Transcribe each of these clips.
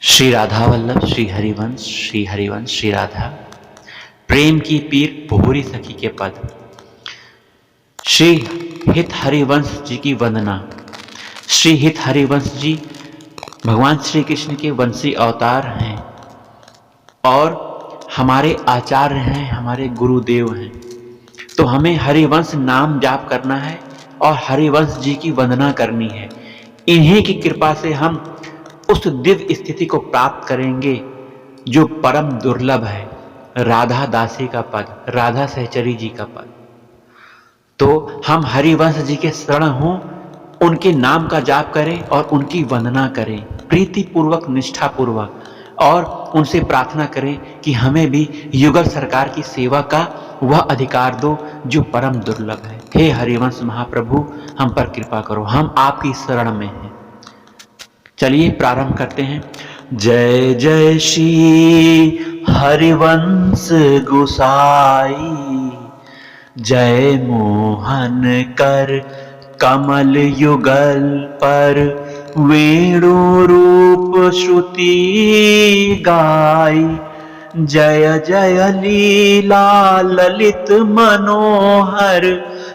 श्री राधा वल्लभ श्री हरिवंश श्री राधा प्रेम की पीर भूरी सखी के पद। श्री हित हरिवंश जी की वंदना। श्री हित हरिवंश जी भगवान श्री कृष्ण के वंशी अवतार हैं और हमारे आचार्य हैं, हमारे गुरुदेव हैं। तो हमें हरिवंश नाम जाप करना है और हरिवंश जी की वंदना करनी है। इन्हीं की कृपा से हम उस दिव्य स्थिति को प्राप्त करेंगे जो परम दुर्लभ है, राधा दासी का पद, राधा सहचरी जी का पद। तो हम हरिवंश जी के शरण हों, उनके नाम का जाप करें और उनकी वंदना करें प्रीति पूर्वक, निष्ठा पूर्वक, और उनसे प्रार्थना करें कि हमें भी युगल सरकार की सेवा का वह अधिकार दो जो परम दुर्लभ है। हे हरिवंश महाप्रभु, हम पर कृपा करो, हम आपकी शरण में हैं। चलिए प्रारंभ करते हैं। जय जय श्री हरिवंश गोसाई, जय मोहन कर कमल युगल पर, वेणु रूप श्रुति गाई। जय जय लीला ललित मनोहर,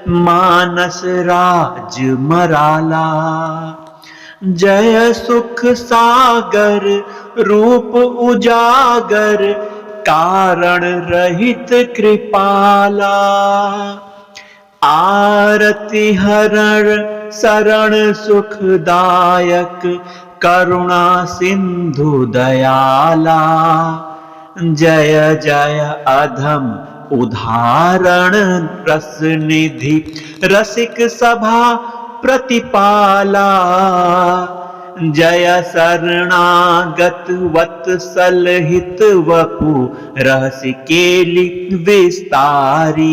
मानस राज मराला। जय सुख सागर रूप उजागर, कारण रहित कृपाला। आरती हरण शरण सुखदायक, करुणा सिंधु दयाला। जय जय अधम उदाहरण रस निधि, रसिक सभा प्रतिपाला। जय शरणागत वत्सल हित वपु, रहस्य केलि विस्तारी।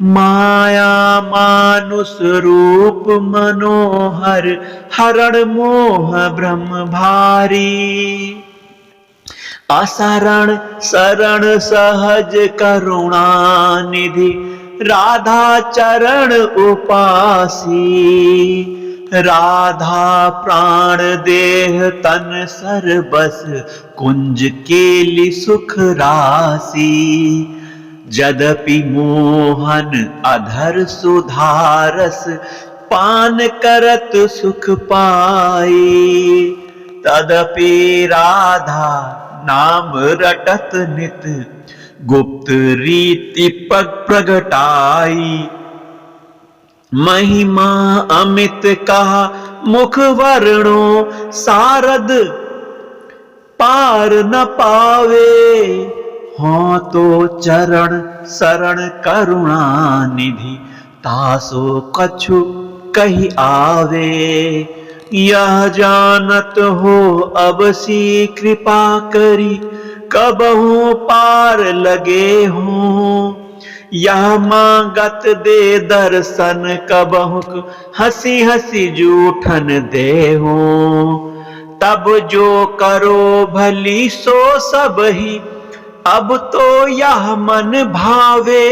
माया मानुष रूप मनोहर, हरण मोह ब्रह्म भारी। असरण शरण सहज करुणा निधि, राधा चरण उपासी। राधा प्राण देह तन सर्वस, कुंज केलि सुख राशि। यद्यपि मोहन अधर सुधारस, पान करत सुख पाई। तदपि राधा नाम रटत नित, गुप्त रीति पग प्रगटाई। महिमा अमित कहा मुख वर्णो, सारद पार न पावे। हो तो चरण शरण करुणा निधि, तासो कछु कही आवे। यह जानत हो अब सी कृपा करी, कबहू पार लगे हो। यह मांगत दे दर्शन, कबहू हंसी हंसी जूठन दे हो। तब जो करो भली सो सब ही, अब तो यह मन भावे।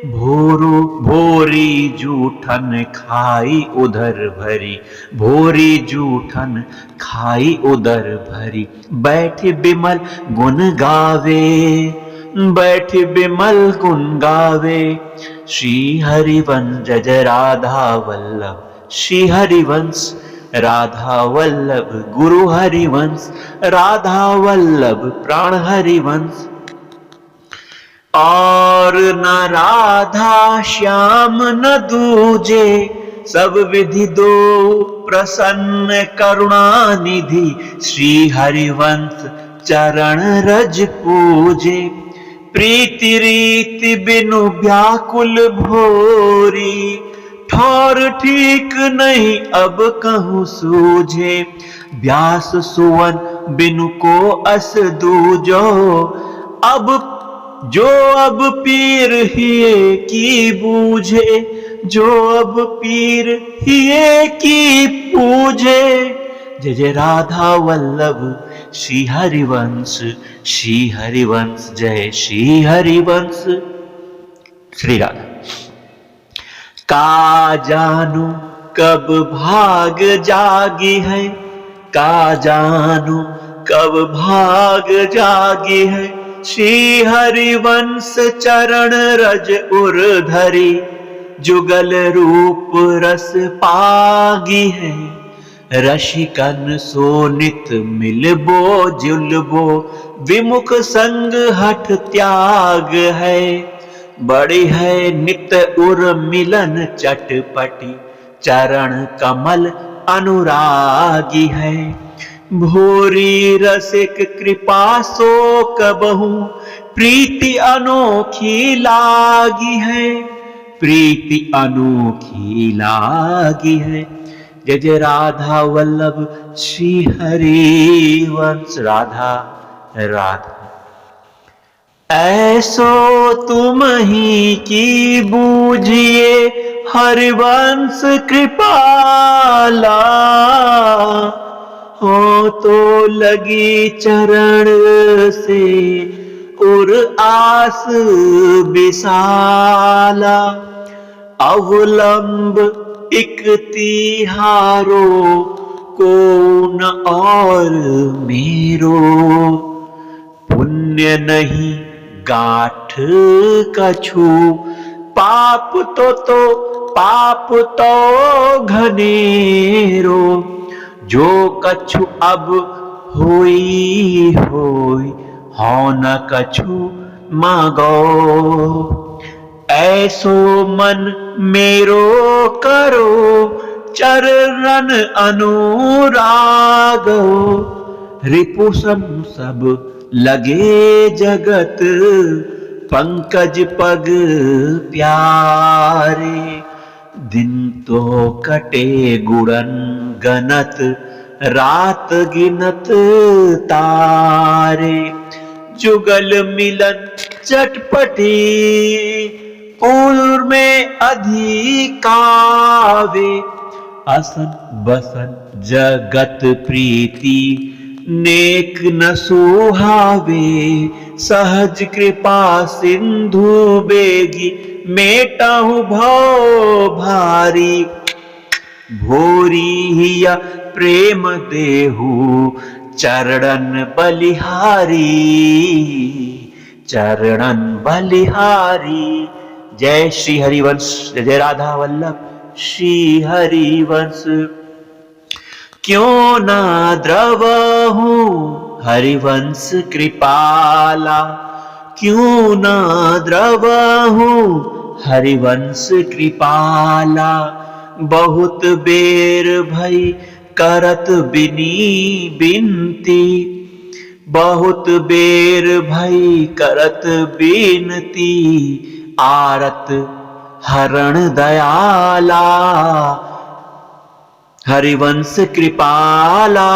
भोरी जूठन खाई उधर भरी, भोरी जूठन खाई उधर भरी। बैठ बिमल गुण गावे, बैठ बिमल गुण गावे। श्री हरिवंश जय जय राधा वल्लभ, श्री हरिवंश राधा वल्लभ, गुरु हरिवंश राधा वल्लभ, प्राण हरिवंश। और न राधा श्याम न दूजे, सब विधि दो प्रसन्न करुणा निधि। श्री हरिवंश चरण रज पूजे, प्रीति रीति बिनु व्याकुल भोरी। ठौर ठीक नहीं अब कहूँ सूझे, व्यास सुवन बिनु को अस दूजो। अब पीर हिये की बूझे, जो अब पीर हिये की पूझे। जय जय राधा वल्लभ श्री हरिवंश, श्री हरिवंश जय श्री हरिवंश। श्री राधा। का जानू कब भाग जागी है, का जानो कब भाग जागी है। श्री हरिवंश चरण रज उर धरी, जुगल रूप रस पागी है। रसिकन सो नित मिलबो जुलबो, विमुख संग हठ त्याग है। बड़ी है नित उर मिलन चटपटी, चरण कमल अनुरागी है। भोरी रसिक कृपा सो कबहू, प्रीति अनोखी लागी है। प्रीति अनोखी लागी है। जय जय राधा वल्लभ श्री हरिवंश। राधा राधा। ऐसो तुम ही की बूझिए हरिवंश कृपाला, हो तो लगी चरण से उर आस विशाला। अवलंब इक तिहारो, को न और मेरो। पुण्य नहीं गाठ कछु, पाप पाप तो घनेरो। जो कछु अब होई होई, हो न कछु मागो। ऐसो मन मेरो करो, चरण अनुरागो। रिपुसम सब लगे जगत, पंकज पग प्यारे। दिन तो कटे गुणन गनत, रात गिनत तारे। जुगल मिलन चटपटी, पूर्व में अधिकावे। असन बसन जगत प्रीति, नेक न सुहावे। सहज कृपा सिंधु बेगी, मेटाहु भव भारी। भोरी हिया प्रेम देहु, चरणन बलिहारी। चरणन बलिहारी। जय श्री हरिवंश। जय जय राधा वल्लभ श्री हरिवंश। क्यों ना द्रवहु हरिवंश कृपाला, क्यों ना द्रवहु हरिवंश कृपाला। बहुत बेर भई करत बिनी बिनती, बहुत बेर भई करत बिनती। आरत हरण दयाला, हरिवंश कृपाला।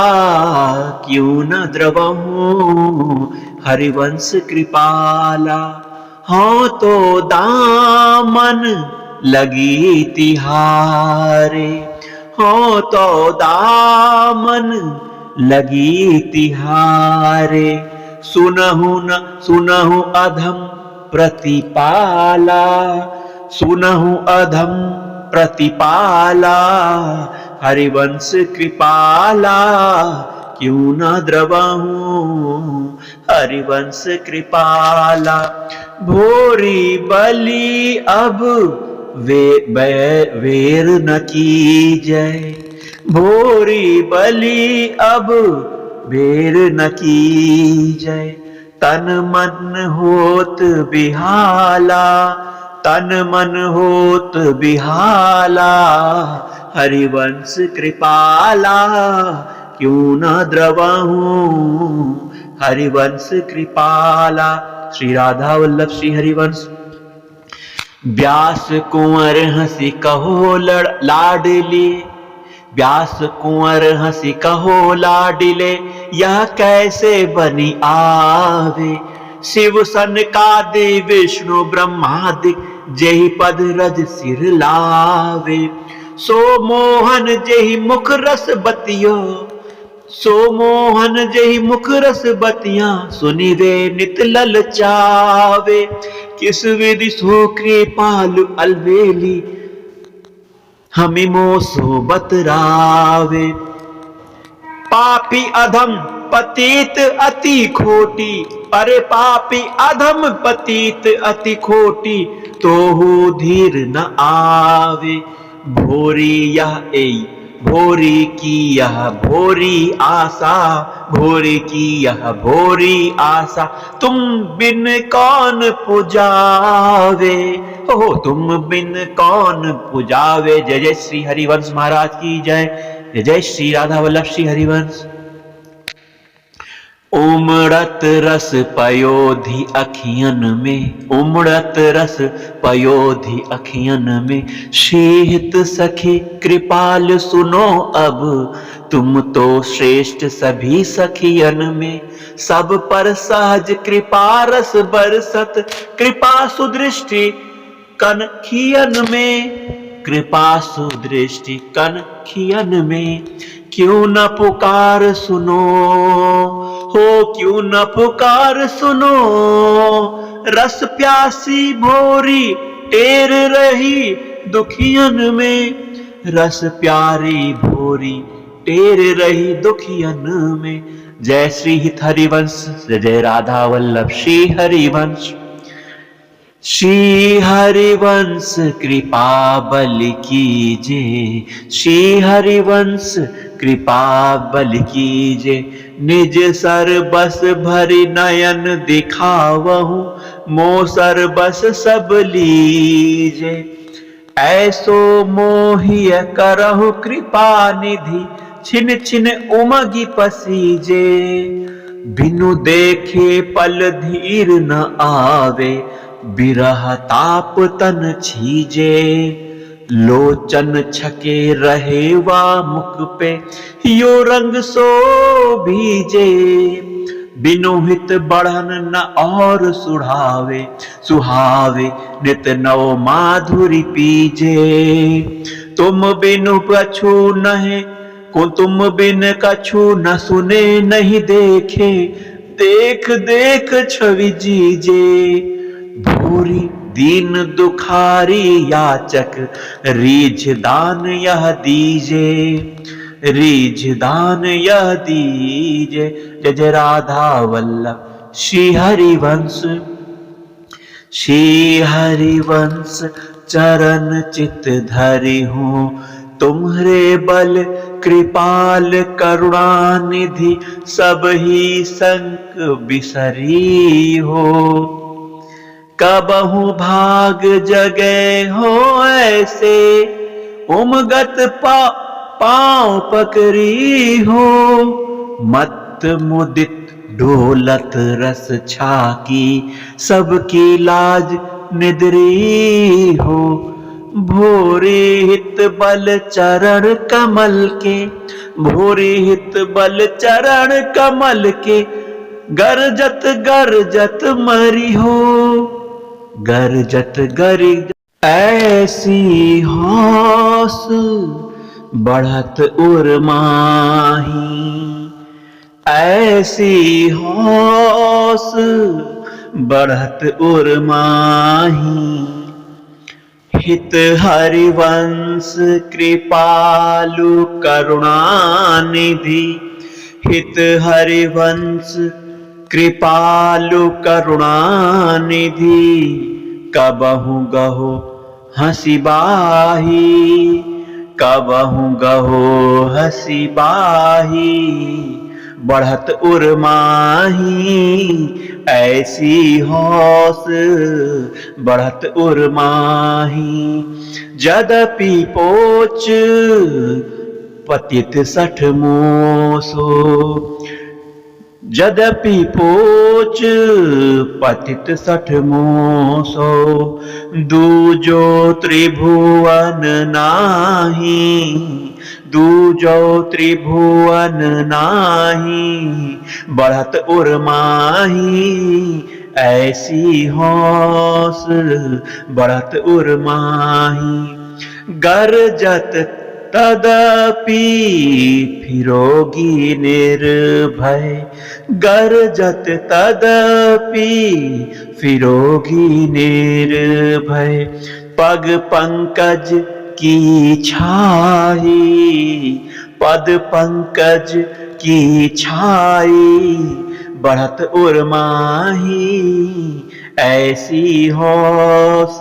क्यों न द्रवहूं हरिवंश कृपाला। हो तो दामन लगी तिहारे, हो तो दामन लगी तिहारे। सुनहु अधम प्रतिपाला, सुनहु अधम प्रतिपाला। हरिवंश कृपाला, क्यों न द्रवहूं हरिवंश कृपाला। भोरी बलि अब वेर न कीजय, भोरी बलि अब वेर न कीजय। तन मन होत बिहाला, तन मन होत बिहाला। हरिवंश कृपाला, क्यों न द्रवहूं हरिवंश कृपाला। श्री राधा वल्लभ श्री हरिवंश। व्यास कुंवर हंसी कहो लाडली, व्यास कुंवर हंसी कहो लाडले। यह कैसे बनी आवे, शिव सनकादि विष्णु ब्रह्मादि। जेहि पद रज सिर लावे, सो मोहन जेहि मुख रस बतियो। सो मोहन जेहि मुख रस बतिया, सुनिवे नित ललचावे। किस विधि सो कृपालु अलवेली, हमिमो सो बतरावे। पापी अधम पतित अति खोटी, अरे पापी अधम पतित अति खोटी, तोहु धीर न आवे भोरी यह ए, भोरी की यह भोरी आशा, भोरी की यह भोरी आशा, तुम बिन कौन पुजावे, हो तुम बिन कौन पुजावे। जय जय श्री हरिवंश महाराज की जय, जय जय श्री राधा वल्लभ श्री हरिवंश। उमड़त रस पयोधि अखियन में, उमड़त रस पयोधि अखियन में, शीत सखी कृपाल सुनो अब, तुम तो श्रेष्ठ सभी सखियन में, सब पर सहज कृपा रस बरसत, कृपा सुदृष्टि कनखियन में, कृपा सुदृष्टि कनखियन में, क्यों न पुकार सुनो, हो क्यों न पुकार सुनो, रस प्यासी भोरी टेर रही दुखियन में, रस प्यारी भोरी टेर रही दुखियन में। जय श्री हित हरिवंश, जय जय राधा वल्लभ श्री हरिवंश। श्री हरिवंश कृपा बल कीजे, श्री हरिवंश कृपा बल कीजे, निज सर बस भरि नयन दिखावहु, मो सर बस सब लीजे, ऐसो मोहिय करहु कृपा निधि, छिन छिन उमगी पसीजे, बिनु देखे पल धीर न आवे, बिरह ताप तन छीजे, लोचन छके रहे वा मुख पे, यो रंग सो भीजे, बिनु हित बढ़न न और सुढ़ावे, सुहावे नित नव माधुरी पीजे, तुम बिनु कछु नहीं को, तुम बिन कछु न सुने नहीं देखे, देख देख छवि जीजे, भूरी दीन दुखारी याचक, रीझ दान यह दीजे, रीझ दान यह दीजे। जय जय राधा वल्लभ श्री हरिवंश, श्री हरिवंश चरण चित धरि हूँ, तुम्हरे बल कृपाल करुणा निधि, सब ही संक बिसरी हो, कबहु भाग जगे हो ऐसे, उमगत पाँव पकड़ी हो, मत मुदित ढोलत रस छाकी, सबकी लाज निद्री हो, भोरे हित बल चरण कमल के, भोरे हित बल चरण कमल के, गरजत गरजत मरी हो, गरजत गरजत, ऐसी हौस बढ़त उर्माही, ऐसी हौस बढ़त उर्माही, हित हरिवंश कृपालु करुणानिधि, हित हरिवंश कृपालु करुणानिधि, कबहु गहो हंसी बाही, कबहु गहो हंसी बाही, बढ़त उर्माही, ऐसी हौस बढ़त उर्माही, यद्यपि पोच पतित सठ मोसो, यद्यपि पोच पतित सठ मोसो, दूजो त्रिभुवन नाही, दूजो त्रिभुवन नाही, बढ़त उर्माही, ऐसी हौस बढ़त उर्माही, गरजत तदपि फिरोगी निर्भय, गरजत तदपि फिरोगी निर्भय, पग पंकज की छाही, पद पंकज की छाई बढ़त उर्माही, ऐसी होश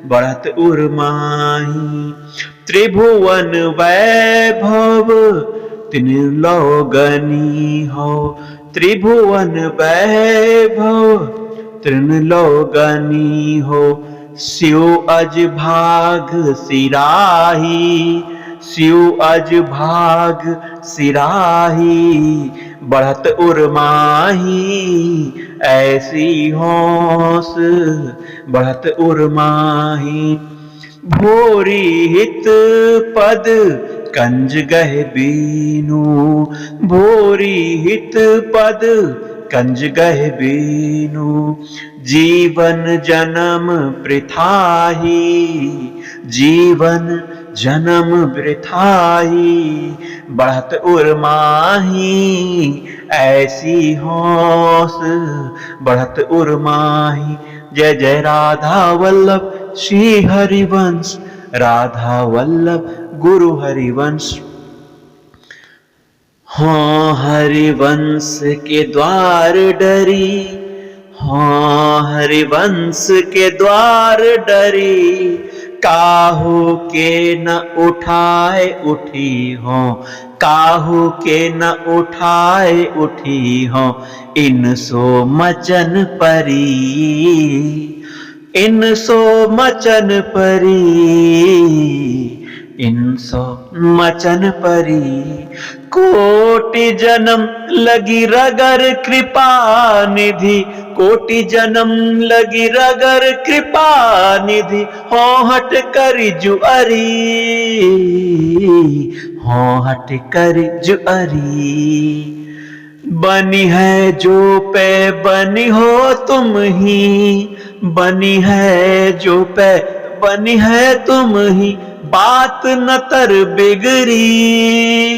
बढ़त उर्माही। त्रिभुवन वैभव तिन लोगनी हो, त्रिभुवन वैभव तृण लोगनी हो। स्यो अज भाग सिराही, स्यो अज भाग सिराही बढ़त उर्माही, ऐसी होश बढ़त उर्माही। भोरी हित पद कंज गह बीनू, भोरी हित पद कंज गह बीनू। जीवन जन्म वृथाही, जीवन जन्म वृथाही बढ़त उर्माही, ऐसी होश बढ़त उर्माही। जय जय राधा वल्लभ श्री हरिवंश, राधा वल्लभ गुरु हरिवंश। हाँ हरिवंश के द्वार डरी, हाँ हरिवंश के द्वार डरी, काहू के न उठाए उठी हो, काहू के न उठाए उठी हो। इन सो मचन परी, इन सो मचन परी, इन सो मचन परी। कोटि जन्म लगी रगर कृपा निधि, कोटि जन्म लगी रगर कृपा निधि। हो हट कर जुअरी, हो हट कर जुअरी। बनी है जो पे बनी हो तुम ही, बनी है जो पे बनी है तुम ही। बात न तर बिगड़ी,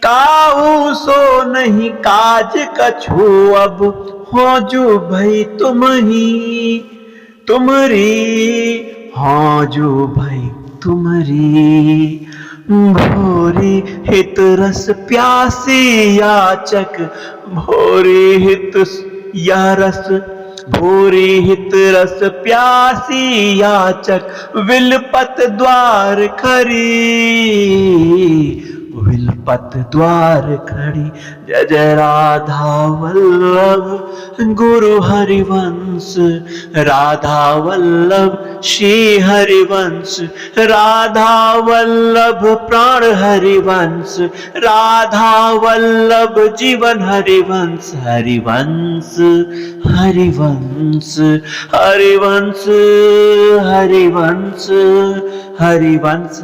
काहू सो नहीं काज कछु अब। हो जो भई तुम ही तुमरी, हो जो भई तुमरी। भोरी हित रस प्यासी याचक, भोरी हित या रस, भोरी हित रस प्यासी याचक। विलपत द्वार खड़ी, विलपत द्वार खड़ी। जय जय राधा वल्लभ गुरु हरिवंश, राधा वल्लभ श्री हरिवंश। राधा वल्लभ प्राण हरिवंश, राधा वल्लभ जीवन हरिवंश। हरिवंश हरिवंश हरिवंश हरिवंश हरिवंश।